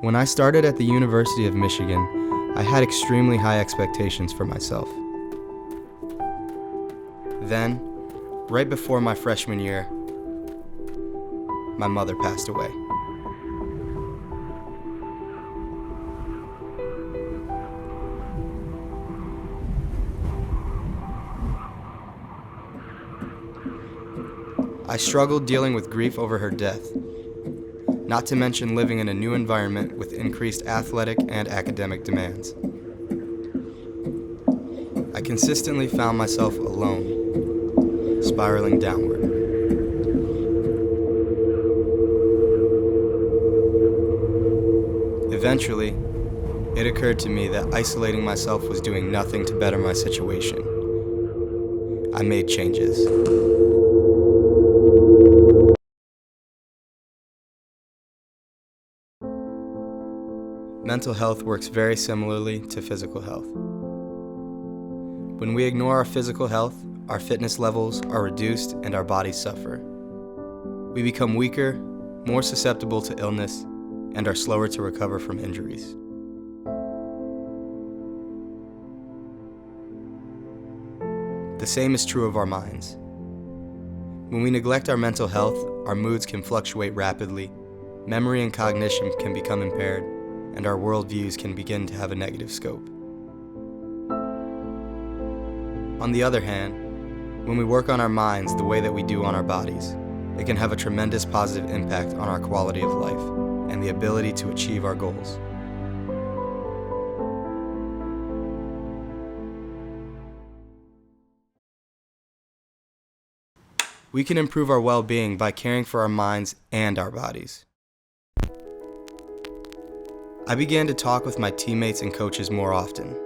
When I started at the University of Michigan, I had extremely high expectations for myself. Then, right before my freshman year, my mother passed away. I struggled dealing with grief over her death, not to mention living in a new environment with increased athletic and academic demands. I consistently found myself alone, spiraling downward. Eventually, it occurred to me that isolating myself was doing nothing to better my situation. I made changes. Mental health works very similarly to physical health. When we ignore our physical health, our fitness levels are reduced and our bodies suffer. We become weaker, more susceptible to illness, and are slower to recover from injuries. The same is true of our minds. When we neglect our mental health, our moods can fluctuate rapidly, memory and cognition can become impaired, and our worldviews can begin to have a negative scope. On the other hand, when we work on our minds the way that we do on our bodies, it can have a tremendous positive impact on our quality of life and the ability to achieve our goals. We can improve our well-being by caring for our minds and our bodies. I began to talk with my teammates and coaches more often.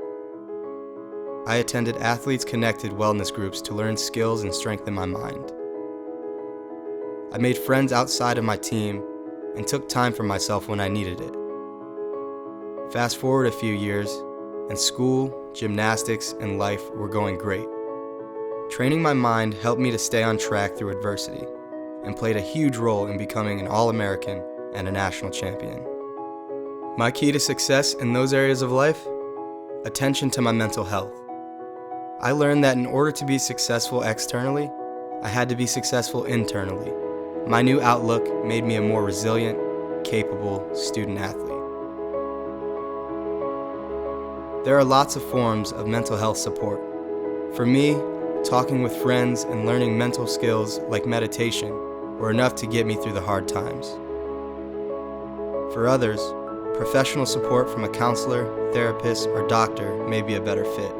I attended Athletes Connected wellness groups to learn skills and strengthen my mind. I made friends outside of my team and took time for myself when I needed it. Fast forward a few years, and school, gymnastics, and life were going great. Training my mind helped me to stay on track through adversity and played a huge role in becoming an All-American and a national champion. My key to success in those areas of life? Attention to my mental health. I learned that in order to be successful externally, I had to be successful internally. My new outlook made me a more resilient, capable student-athlete. There are lots of forms of mental health support. For me, talking with friends and learning mental skills like meditation were enough to get me through the hard times. For others, professional support from a counselor, therapist, or doctor may be a better fit.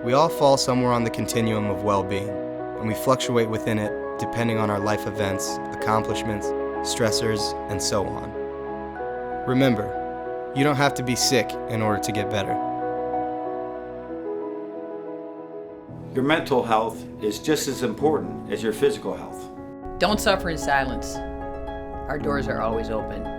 We all fall somewhere on the continuum of well-being, and we fluctuate within it depending on our life events, accomplishments, stressors, and so on. Remember, you don't have to be sick in order to get better. Your mental health is just as important as your physical health. Don't suffer in silence. Our doors are always open.